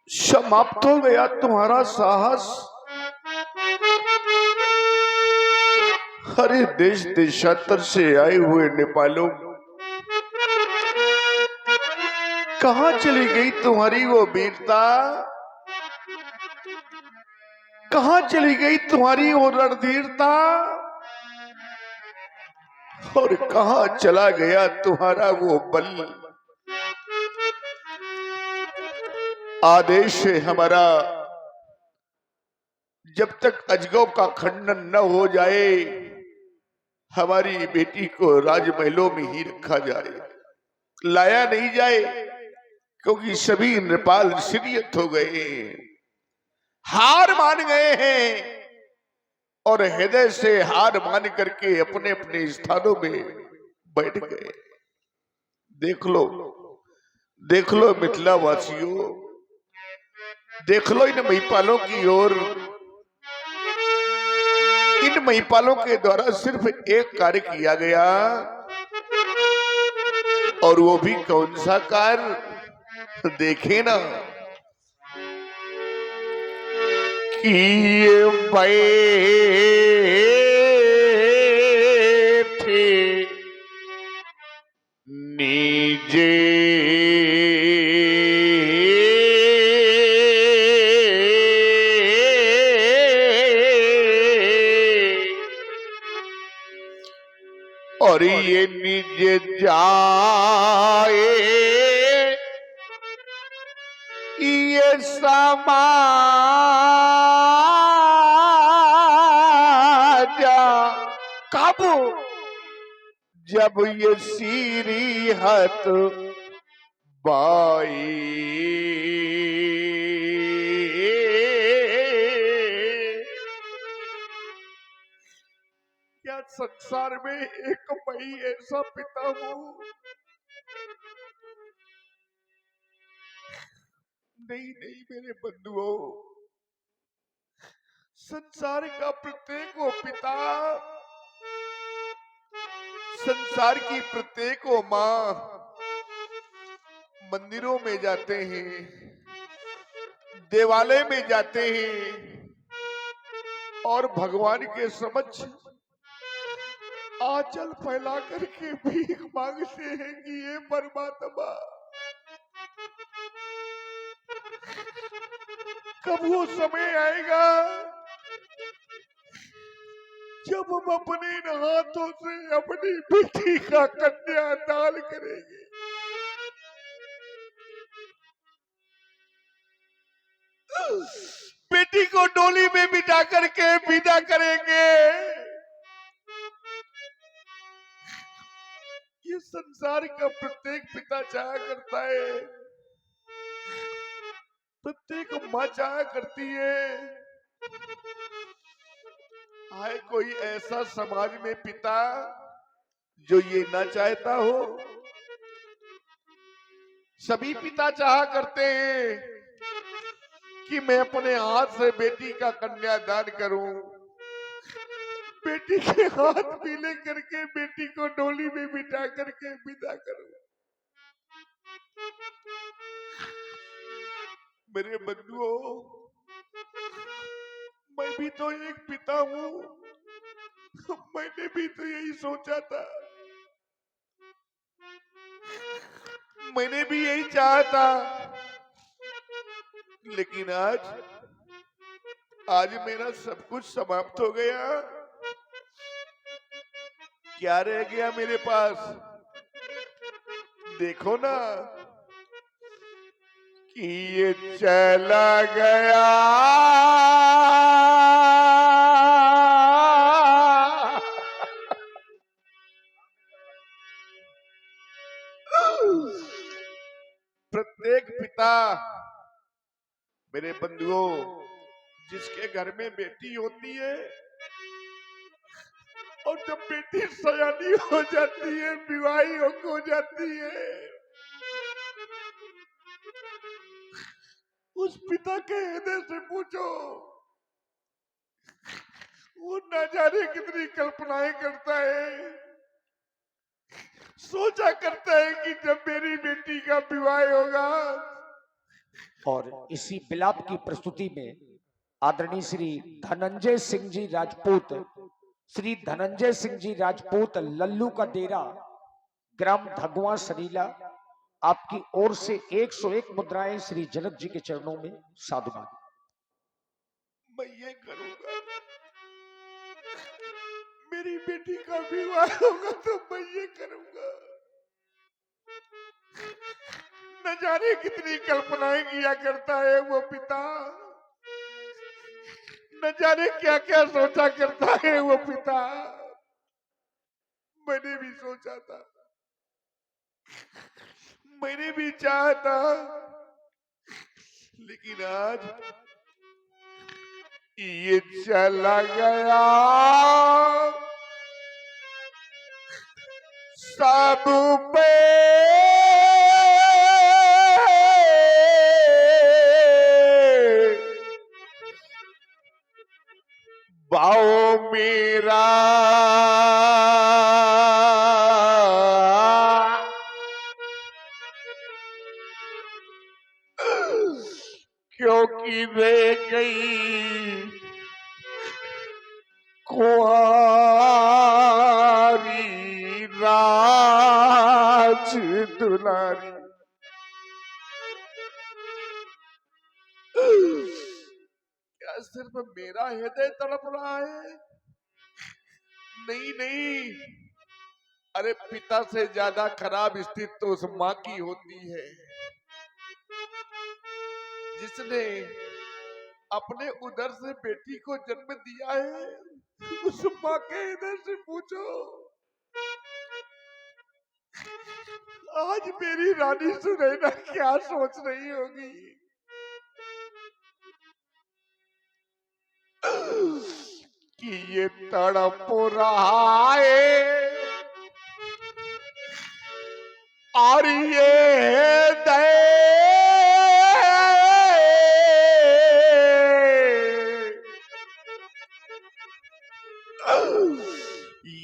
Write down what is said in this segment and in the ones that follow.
समाप्त हो गया तुम्हारा साहस। हरे देश देशांतर से आए हुए नेपालों, कहां चली गई तुम्हारी वो वीरता? कहां चली गई तुम्हारी वो रणधीरता? और कहां चला गया तुम्हारा वो बल? आदेश है हमारा, जब तक अजगों का खंडन न हो जाए, हमारी बेटी को राजमहलों में ही रखा जाए, लाया नहीं जाए, क्योंकि सभी नेपाल शिथिल हो गए हैं, हार मान गए हैं और हृदय से हार मान करके अपने अपने स्थानों में बैठ गए। देख लो मिथिला वासियों, देख लो इन महिपालों की ओर। इन महिपालों के द्वारा सिर्फ एक कार्य किया गया, और वो भी कौन सा कार्य? देखे ना कि ये बैठे नीजे और ये निज जाए, ये समाजा काबू, जब ये सीरी हत बाई। क्या संसार में एक मैं ऐसा पिता हूं? नहीं नहीं मेरे बंधुओं, संसार का प्रत्येक वो पिता, संसार की प्रत्येक वो माँ मंदिरों में जाते हैं, देवालय में जाते हैं और भगवान के समक्ष आंचल फैला करके भीख मांगते हैं कि ये परमात्मा, कब वो समय आएगा जब हम अपने इन हाथों से अपनी बेटी का कन्यादान करेंगे। बेटी को डोली में बिठा करके विदा करेंगे। ये संसार का प्रत्येक पिता चाहा करता है, प्रत्येक माँ चाहा करती है, आए कोई ऐसा समाज में पिता जो ये ना चाहता हो। सभी पिता चाहा करते हैं कि मैं अपने हाथ से बेटी का कन्यादान करूं, बेटी के हाथ पीले करके बेटी को डोली में बिठा करके विदा करूं। मेरे बंधुओं, मैं भी तो एक पिता हूं, मैंने भी तो यही सोचा था, मैंने भी यही चाहा था, लेकिन आज मेरा सब कुछ समाप्त हो गया। क्या रह गया मेरे पास? देखो ना कि ये चला गया प्रत्येक पिता। मेरे बंधुओं, जिसके घर में बेटी होती है और जब बेटी सयानी हो जाती है, विवाही हो जाती है, उस पिता के हृदय से पूछो, वो न जाने कितनी कल्पनाएं करता है, सोचा करता है कि जब मेरी बेटी का विवाह होगा और इसी विलाप की प्रस्तुति में आदरणीय श्री धनंजय सिंह जी राजपूत, श्री धनंजय सिंह जी राजपूत, लल्लू का डेरा, ग्राम धगवा सरीला, आपकी ओर से 101 मुद्राएं श्री जनक जी के चरणों में साधुवाद। मैं ये करूंगा, मेरी बेटी का विवाह होगा तो मैं ये करूंगा। न जाने कितनी कल्पनाएं किया करता है वो पिता, न जाने क्या क्या सोचा करता है वो पिता। मैंने भी सोचा था, मैंने भी चाहा था, लेकिन आज ये चला गया साधु पे भाव मेरा, क्योंकि रह गई कुंवारी राज दुलारी। क्या सिर्फ मेरा हृदय तड़प रहा है? नहीं नहीं, अरे पिता से ज्यादा खराब स्थिति तो उस माँ की होती है जिसने अपने उदर से बेटी को जन्म दिया है। उस माँ के हृदय से पूछो, आज मेरी रानी सुनैना क्या सोच रही होगी। कि ये तड़प रहा है और ये हृदय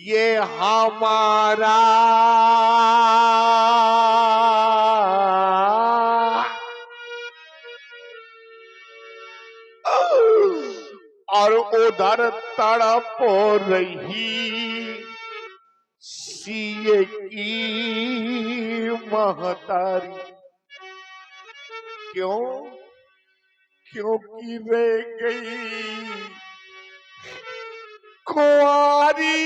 ये हमारा और उधर तड़प रही सीए की महतारी। क्यों? क्योंकि रह गई कुंवारी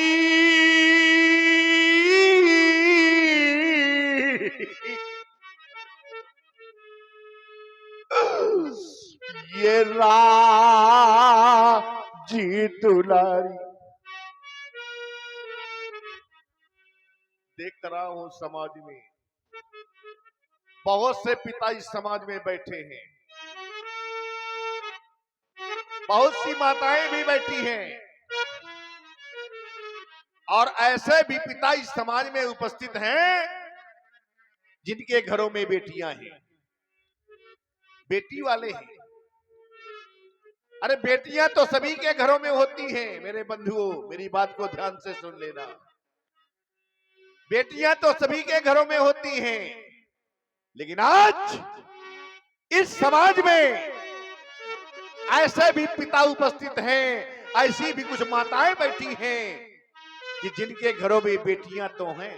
ये राजी दुलारी। देख रहा हूं समाज में बहुत से पिता इस समाज में बैठे हैं, बहुत सी माताएं भी बैठी हैं, और ऐसे भी पिता इस समाज में उपस्थित हैं जिनके घरों में बेटियां हैं, बेटी वाले हैं। अरे बेटियां तो सभी के घरों में होती हैं मेरे बंधुओं, मेरी बात को ध्यान से सुन लेना। बेटियां तो सभी के घरों में होती हैं, लेकिन आज इस समाज में ऐसे भी पिता उपस्थित हैं, ऐसी भी कुछ माताएं बैठी हैं कि जिनके घरों में बेटियां तो हैं,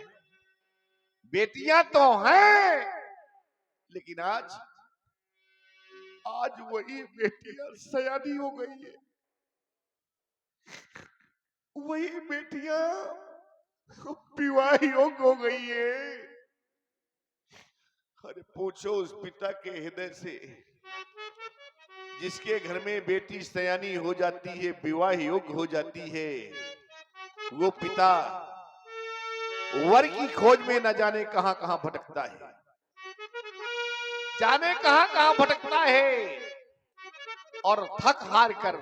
बेटियां तो हैं, लेकिन आज वही बेटियां सयानी हो गई है, वही बेटियां विवाह योग्य हो गई है। अरे पूछो उस पिता के हृदय से जिसके घर में बेटी सयानी हो जाती है, विवाह योग्य हो जाती है, वो पिता वर की खोज में न जाने कहां कहां भटकता है, जाने कहां कहां भटकता है, और थक हार कर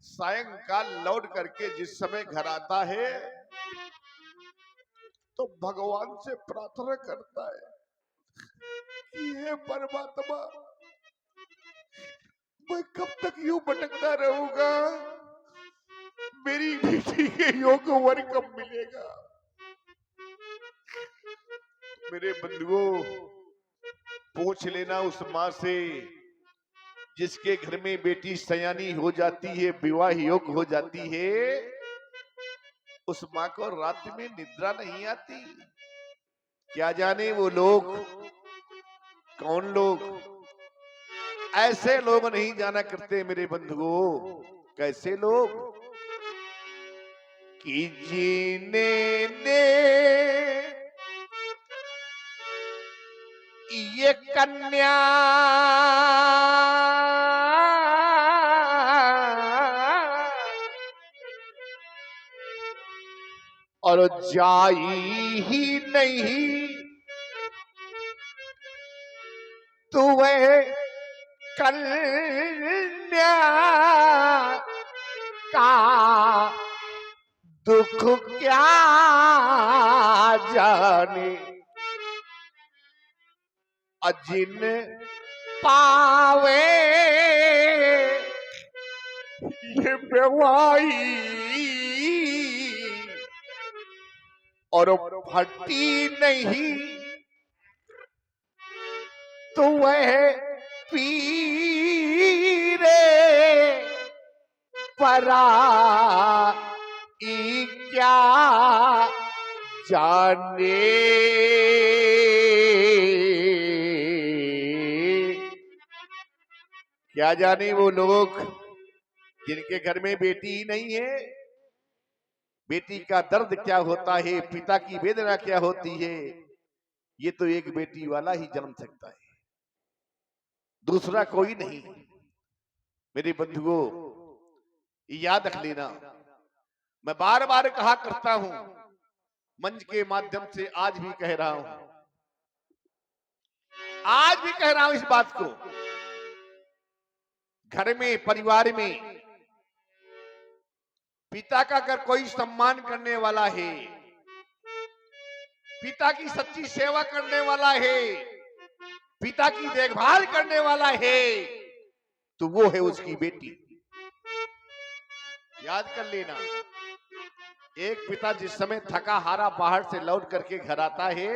सायंकाल लौट करके जिस समय घर आता है तो भगवान से प्रार्थना करता है कि हे परमात्मा, मैं कब तक यूं भटकता रहूंगा, मेरी बेटी के योग्य वर कब मिलेगा। मेरे बंधुओं, पूछ लेना उस माँ से जिसके घर में बेटी सयानी हो जाती है, विवाह योग्य हो जाती है, उस माँ को रात में निद्रा नहीं आती। क्या जाने वो लोग कौन लोग, ऐसे लोग नहीं जाना करते मेरे बंधुओं। कैसे लोग कि जीने ने ये कन्या और जाई ही नहीं तो वह कन्या का दुख क्या जाने। अजिन पावे ये बेवाई और फटी नहीं तो वह पीरे परा क्या जाने। क्या जाने वो लोग जिनके घर में बेटी ही नहीं है, बेटी का दर्द क्या होता है, पिता की वेदना क्या होती है, ये तो एक बेटी वाला ही जन्म सकता है, दूसरा कोई नहीं। मेरे बंधुओं याद रख लेना, मैं बार बार कहा करता हूं, मंच के माध्यम से आज भी कह रहा हूं, आज भी कह रहा हूं इस बात को। घर में परिवार में पिता का अगर कोई सम्मान करने वाला है, पिता की सच्ची सेवा करने वाला है, पिता की देखभाल करने वाला है, तो वो है उसकी बेटी। याद कर लेना, एक पिता जिस समय थका हारा बाहर से लौट करके घर आता है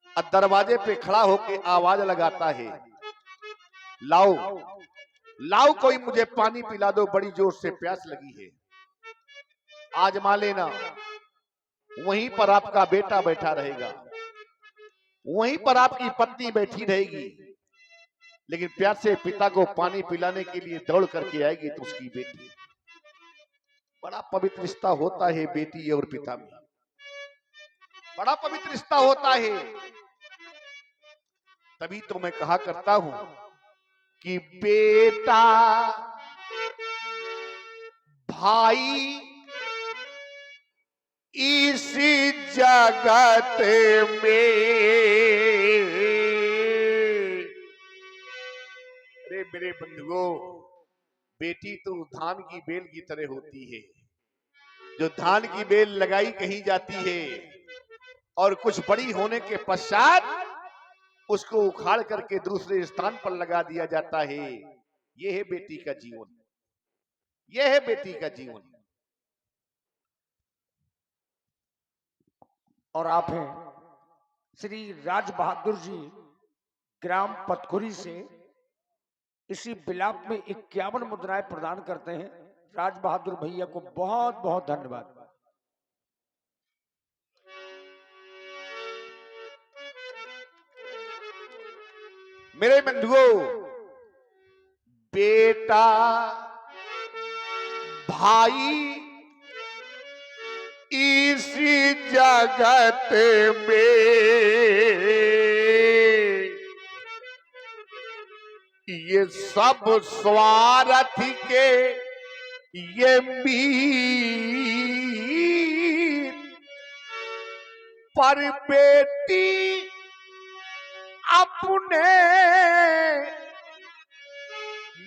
और दरवाजे पे खड़ा होकर आवाज लगाता है, लाओ लाओ कोई मुझे पानी पिला दो, बड़ी जोर से प्यास लगी है। आजमा लेना, वहीं पर आपका बेटा बैठा रहेगा, वहीं पर आपकी पत्नी बैठी रहेगी, लेकिन प्यार से पिता को पानी पिलाने के लिए दौड़ करके आएगी तो उसकी बेटी। बड़ा पवित्र रिश्ता होता है बेटी और पिता में, बड़ा पवित्र रिश्ता होता है। तभी तो मैं कहा करता हूं कि बेटा भाई इस जगत में, अरे मेरे बंधुओं, बेटी तो धान की बेल की तरह होती है, जो धान की बेल लगाई कहीं जाती है और कुछ बड़ी होने के पश्चात उसको उखाड़ करके दूसरे स्थान पर लगा दिया जाता है। यह है बेटी का जीवन, यह है बेटी का जीवन। और आप हैं श्री राज बहादुर जी ग्राम पतखुरी से, इसी बिलाप में 51 मुद्राएं प्रदान करते हैं। राज बहादुर भैया को बहुत बहुत धन्यवाद। मेरे बंधुओं, बेटा भाई इस जगत में ये सब स्वार्थ के ये मीर, पर बेटी अपने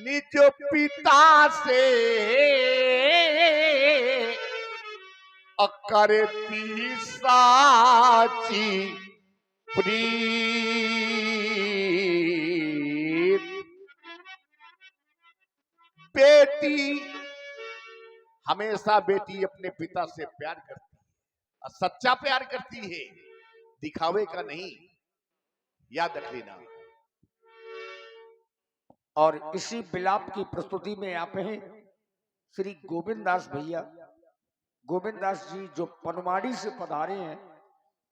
निज पिता से करती साची प्रीत। बेटी हमेशा बेटी अपने पिता से प्यार करती है, और सच्चा प्यार करती है, दिखावे का नहीं। याद रख लेना। और इसी विलाप की प्रस्तुति में आप हैं श्री गोविंद दास भैया। गोविंद दास जी जो पनवाड़ी से पधारे हैं,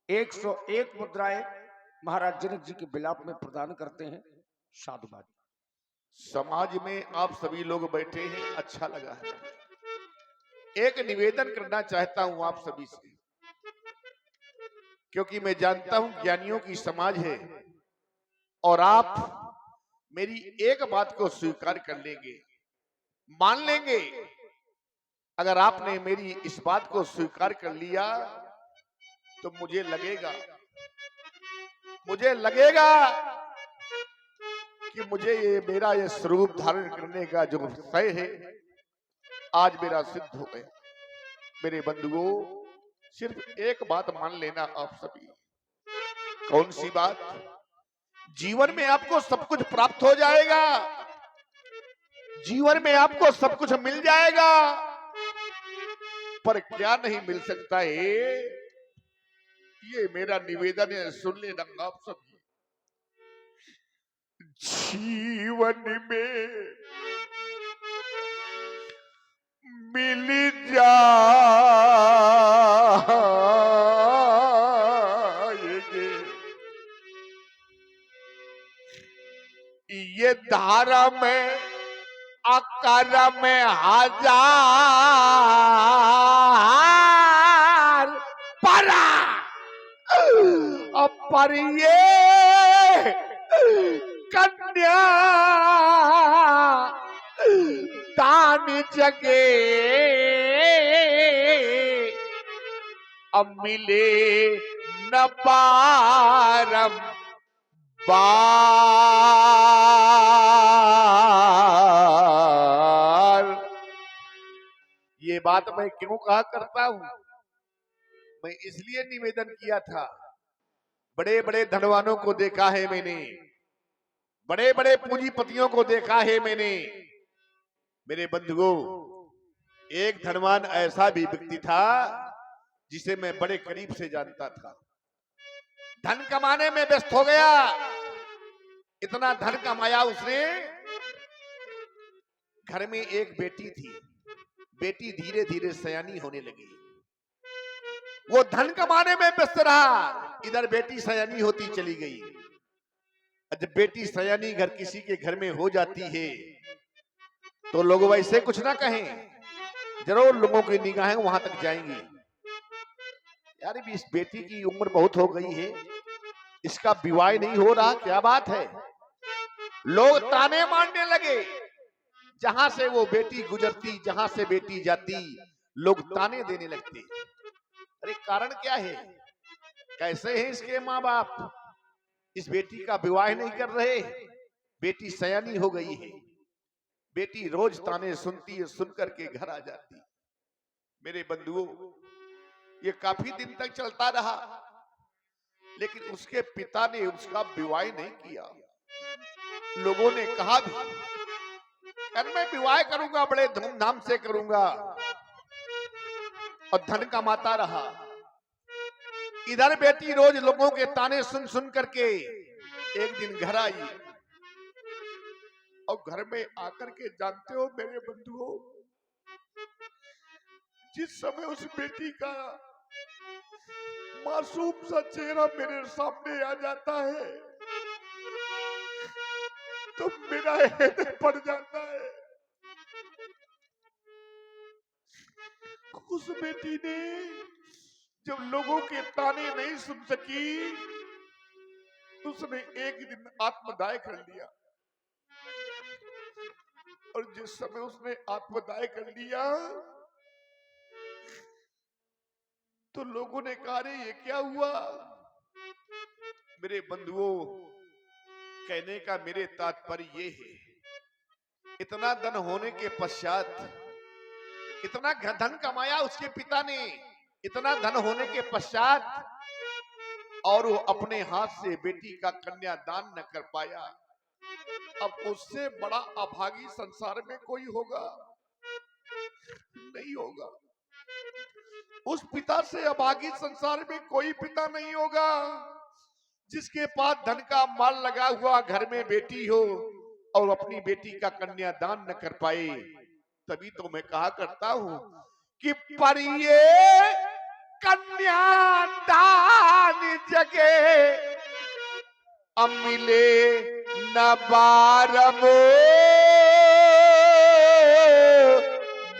101 मुद्राएं महाराज जनक जी के विलाप में प्रदान करते हैं। साधुवाद। समाज में आप सभी लोग बैठे हैं, अच्छा लगा है। एक निवेदन करना चाहता हूं आप सभी से, क्योंकि मैं जानता हूं ज्ञानियों की समाज है और आप मेरी एक बात को स्वीकार कर लेंगे, मान लेंगे। अगर आपने मेरी इस बात को स्वीकार कर लिया तो मुझे लगेगा कि मुझे ये मेरा ये स्वरूप धारण करने का जो सय है आज मेरा सिद्ध हो गया। मेरे बंधुओं, सिर्फ एक बात मान लेना आप सभी। कौन सी बात? जीवन में आपको सब कुछ प्राप्त हो जाएगा, जीवन में आपको सब कुछ मिल जाएगा, पर क्या नहीं मिल सकता है, ये मेरा निवेदन है, सुन लेना आप सभी। जीवन में मिल जाएंगे ये धारा में आकार में हजार परा, पर ये कन्या दान जगे अब मिले न बारम बार। ये बात मैं क्यों कहा करता हूं? मैं इसलिए निवेदन किया था, बड़े बड़े धनवानों को देखा है मैंने, बड़े बड़े पूंजीपतियों को देखा है मैंने। मेरे बंधुओं, एक धनवान ऐसा भी व्यक्ति था जिसे मैं बड़े करीब से जानता था। धन कमाने में व्यस्त हो गया, इतना धन कमाया उसने। घर में एक बेटी थी, बेटी धीरे धीरे सयानी होने लगी। वो धन कमाने में व्यस्त रहा, इधर बेटी सयानी होती चली गई। जब बेटी सयानी घर किसी के घर में हो जाती है तो लोग वैसे कुछ ना कहें, जरूर लोगों की निगाहें वहां तक जाएंगी। यार इस बेटी की उम्र बहुत हो गई है, इसका विवाह नहीं हो रहा, क्या बात है। लोग ताने मारने लगे, जहां से वो बेटी गुजरती, जहां से बेटी जाती, लोग ताने देने लगते। अरे कारण क्या है? कैसे है इसके माँ बाप इस बेटी का विवाह नहीं कर रहे? बेटी सयानी हो गई है, बेटी रोज ताने सुनती है, सुन करके घर आ जाती। मेरे बंधुओं, ये काफी दिन तक चलता रहा, लेकिन उसके पिता ने उसका विवाह नहीं किया। लोगों ने कहा भी, मैं विवाह करूंगा, बड़े धूमधाम से करूंगा, और धन कमाता रहा। इधर बेटी रोज लोगों के ताने सुन सुन करके एक दिन घर आई, और घर में आकर के, जानते हो मेरे बंधुओं, जिस समय उस बेटी का मासूम सा चेहरा मेरे सामने आ जाता है तो मेरा हृदय पड़ जाता है। उस बेटी ने जब लोगों के ताने नहीं सुन सकी, उसने एक दिन आत्मदाह कर लिया। और जिस समय उसने आत्मदाह कर लिया तो लोगों ने कहा, रे ये क्या हुआ? मेरे बंधुओं, कहने का मेरे तात्पर्य ये है, इतना धन होने के पश्चात, इतना धन कमाया उसके पिता ने, इतना धन होने के पश्चात, और वो अपने हाथ से बेटी का कन्यादान न कर पाया। अब उससे बड़ा अभागी संसार में कोई होगा? नहीं होगा। उस पिता से अभागी संसार में कोई पिता नहीं होगा जिसके पास धन का माल लगा हुआ घर में बेटी हो और अपनी बेटी का कन्यादान न कर पाए, तभी तो मैं कहा करता हूं कि पर ये कन्यादान जगे अब मिले न बारम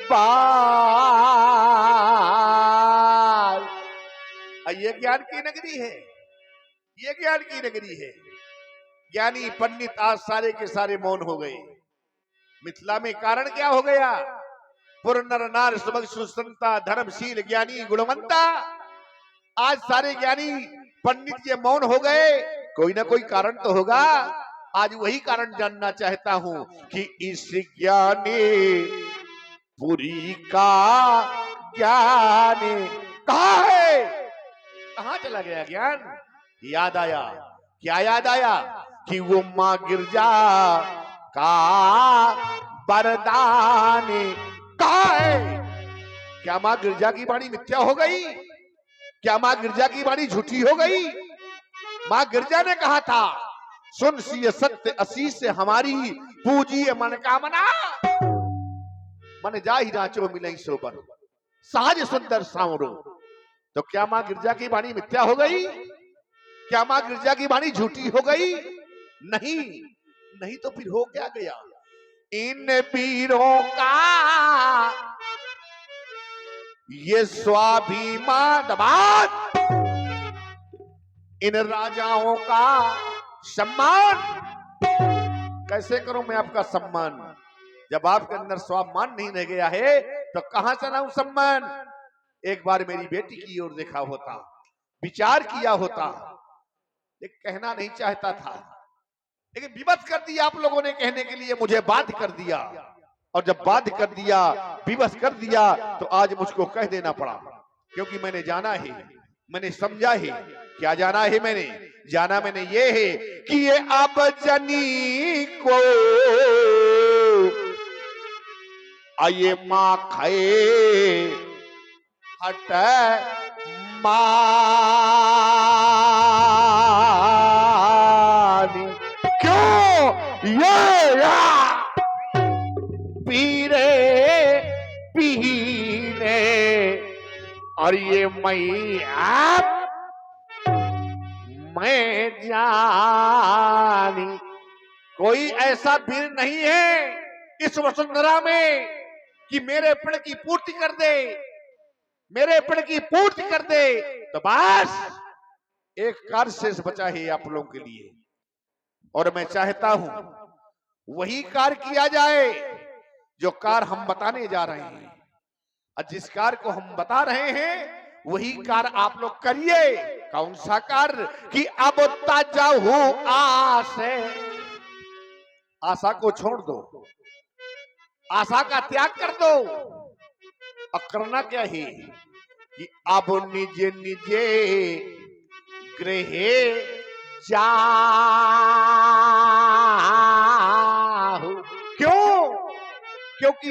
बार। ये ज्ञान की नगरी है, ये ज्ञान की नगरी है। ज्ञानी पंडित आज सारे के सारे मौन हो गए। मिथिला में कारण क्या हो गया? पुर नर नार सुभग सुसंता धर्मशील ज्ञानी गुणवंता। आज सारे ज्ञानी पंडित ये मौन हो गए, कोई ना कोई कारण तो होगा। आज वही कारण जानना चाहता हूं कि इस ज्ञानी पुरी का ज्ञान कहाँ है? कहाँ चला गया ज्ञान? याद आया, क्या याद आया? कि वो मां गिरजा का वरदान कहाँ है? क्या मां गिरजा की वाणी मिथ्या हो गई? क्या मां गिरजा की वाणी झूठी हो गई? मां गिरजा ने कहा था, सुन सी सत्य आशीष से हमारी पूजिए मनोकामना। मन जा ही नाचो मिलई सोबर सहज सुंदर सांवरो। तो क्या मां गिरजा की वाणी मिथ्या हो गई? क्या मां गिरजा की वाणी झूठी हो गई? नहीं, नहीं तो फिर हो क्या गया? इन वीरों का ये स्वाभिमान बात, इन राजाओं का सम्मान। कैसे करूं मैं आपका सम्मान? जब आपके अंदर स्वाभिमान नहीं रह गया है तो कहां से लाऊं सम्मान? एक बार मेरी बेटी की ओर देखा होता, विचार किया होता, लेकिन कहना नहीं चाहता था, लेकिन विवश कर दिया आप लोगों ने कहने के लिए, मुझे बाध्य कर दिया। और जब बाध्य कर दिया, विवश कर दिया, तो आज मुझको कह देना पड़ा, क्योंकि मैंने जाना है, मैंने समझा है। क्या जाना है? मैंने जाना मैंने ये है कि ये अब जनी को आये मां खाए हट मानी। क्यों ये पीरे पीने और ये मैं जानी। कोई ऐसा वीर नहीं है इस वसुंधरा में कि मेरे प्रण की पूर्ति कर दे, मेरे प्रण की पूर्ति कर दे। तो बस एक कार्य शेष बचा है आप लोगों के लिए, और मैं चाहता हूं वही कार्य किया जाए जो कार्य हम बताने जा रहे हैं। और जिस कार्य को हम बता रहे हैं वही कार्य आप लोग करिए। कौन सा कार्य? कि अब ताजा हूं आसे, आशा को छोड़ दो, आशा का त्याग कर दो। और करना क्या है कि अब निजे निजे गृह जा। क्यों? क्योंकि